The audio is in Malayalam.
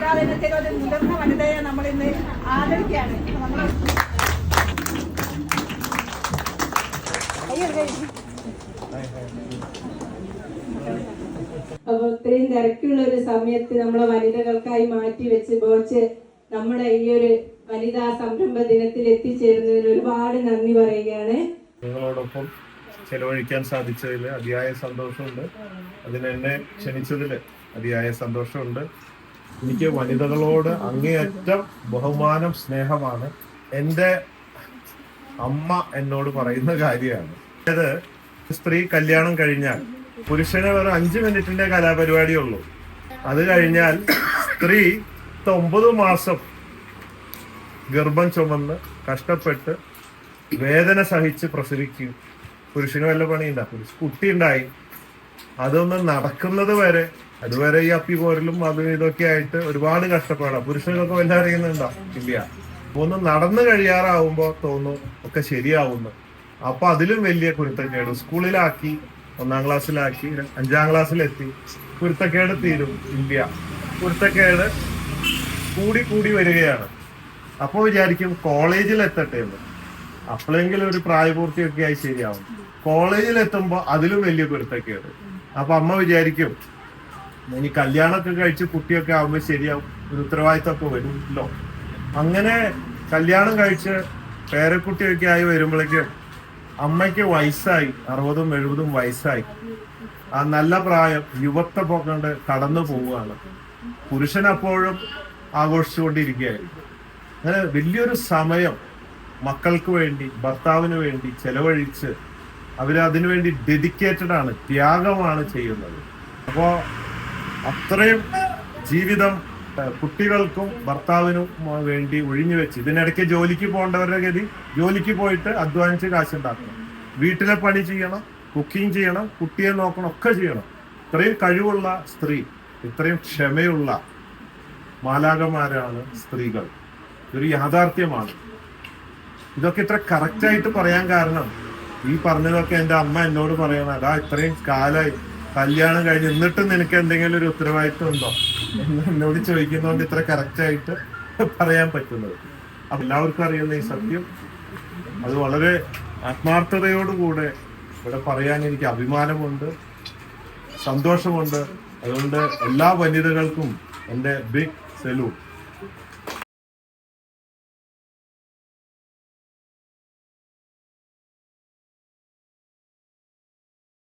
വനിതാ ദിനത്തിൽ ഒരു മുതിർന്ന വനിതയെ നമ്മൾ ഇന്ന് ആദരിക്കുകയാണ്. അപ്പൊ ഇത്രയും തിരക്കുള്ള ഒരു സമയത്ത് നമ്മളെ വനിതകൾക്കായി മാറ്റി വെച്ച് ബോച്ച് നമ്മുടെ ഈ ഒരു വനിതാ സംരംഭ ദിനത്തിൽ എത്തിച്ചേരുന്നതിന് ഒരുപാട് നന്ദി പറയുകയാണ്. നിങ്ങളോടൊപ്പം ചെലവഴിക്കാൻ സാധിച്ചതിൽ അതിയായ സന്തോഷമുണ്ട്. അതിനെന്നെ ക്ഷണിച്ചതിൽ അതിയായ സന്തോഷമുണ്ട്. എനിക്ക് വനിതകളോട് അങ്ങേയറ്റം ബഹുമാനം, സ്നേഹമാണ്. എൻ്റെ അമ്മ എന്നോട് പറയുന്ന കാര്യമാണ്. അതായത് സ്ത്രീ കല്യാണം കഴിഞ്ഞാൽ പുരുഷന് വെറും 5 മിനിറ്റിന്റെ കലാപരിപാടിയേ ഉള്ളൂ. അത് കഴിഞ്ഞാൽ സ്ത്രീ 9 മാസം ഗർഭം ചുമന്ന് കഷ്ടപ്പെട്ട് വേദന സഹിച്ച് പ്രസവിക്കും. പുരുഷന് വല്ല പണിയുണ്ടാക്കും. കുട്ടി ഉണ്ടായി അതൊന്ന് നടക്കുന്നത് വരെ, അതുവരെ ഈ അപ്പി പോരലും അതും ഇതൊക്കെ ആയിട്ട് ഒരുപാട് കഷ്ടപ്പാടാണ്. പുരുഷനൊക്കെ വല്ല അറിയുന്നുണ്ടോ? ഇല്ല. ഒന്ന് നടന്നു കഴിയാറാവുമ്പോ തോന്നും ഒക്കെ ശരിയാവുന്നു. അപ്പൊ അതിലും വലിയ കുരുത്തക്കേട്. സ്കൂളിലാക്കി, 1-ാം ക്ലാസ്സിലാക്കി, 5-ാം ക്ലാസ്സിലെത്തി, കുരുത്തക്കേട് തീരും ഇല്ല. കുരുത്തക്കേട് കൂടി കൂടി വരികയാണ്. അപ്പൊ വിചാരിക്കും കോളേജിൽ എത്തട്ടെ എന്ന്. അപ്പോഴെങ്കിലും ഒരു പ്രായപൂർത്തിയൊക്കെ ആയി ശരിയാവും. കോളേജിൽ എത്തുമ്പോ അതിലും വലിയ കുരുത്തക്കേട്. അപ്പൊ അമ്മ വിചാരിക്കും ഇനി കല്യാണമൊക്കെ കഴിച്ച് കുട്ടിയൊക്കെ ആവുമ്പോ ശരിയാവും, ഒരു ഉത്തരവാദിത്തമൊക്കെ വരുമല്ലോ. അങ്ങനെ കല്യാണം കഴിച്ച് പേരക്കുട്ടിയൊക്കെ ആയി വരുമ്പോഴേക്കും അമ്മയ്ക്ക് വയസ്സായി, 60ഉം 70ഉം വയസ്സായി. ആ നല്ല പ്രായം യുവത്വം കണ്ട് കടന്നു പോവുകയാണ്. പുരുഷൻ അപ്പോഴും ആഘോഷിച്ചുകൊണ്ടിരിക്കുകയായിരുന്നു. അങ്ങനെ വലിയൊരു സമയം മക്കൾക്ക് വേണ്ടി, ഭർത്താവിന് വേണ്ടി ചെലവഴിച്ച് അവരതിനു വേണ്ടി ഡെഡിക്കേറ്റഡ് ആണ്, ത്യാഗമാണ് ചെയ്യുന്നത്. അപ്പോ അത്രയും ജീവിതം കുട്ടികൾക്കും ഭർത്താവിനും വേണ്ടി ഒഴിഞ്ഞു വെച്ച്, ഇതിനിടയ്ക്ക് ജോലിക്ക് പോകേണ്ടവരുടെ ഗതി ജോലിക്ക് പോയിട്ട് അധ്വാനിച്ച് കാശുണ്ടാക്കണം, വീട്ടിലെ പണി ചെയ്യണം, കുക്കിംഗ് ചെയ്യണം, കുട്ടിയെ നോക്കണം, ഒക്കെ ചെയ്യണം. ഇത്രയും കഴിവുള്ള സ്ത്രീ, ഇത്രയും ക്ഷമയുള്ള മാലാഖമാരാണ് സ്ത്രീകൾ. ഇതൊരു യാഥാർത്ഥ്യമാണ്. ഇതൊക്കെ ഇത്ര കറക്റ്റായിട്ട് പറയാൻ കാരണം ഈ പറഞ്ഞതൊക്കെ എൻ്റെ അമ്മ എന്നോട് പറയണം. അതാ ഇത്രയും കാലമായി കല്യാണം കഴിഞ്ഞ് എന്നിട്ടും നിനക്ക് എന്തെങ്കിലും ഒരു ഉത്തരവാദിത്വം ഉണ്ടോ എന്ന് എന്നോട് ചോദിക്കുന്നതുകൊണ്ട് ഇത്ര കറക്റ്റായിട്ട് പറയാൻ പറ്റുന്നത്. അപ്പൊ എല്ലാവർക്കും അറിയുന്ന ഈ സത്യം, അത് വളരെ ആത്മാർത്ഥതയോടുകൂടെ ഇവിടെ പറയാൻ എനിക്ക് അഭിമാനമുണ്ട്, സന്തോഷമുണ്ട്. അതുകൊണ്ട് എല്ലാ വനിതകൾക്കും എൻ്റെ ബിഗ് സല്യൂട്ട്.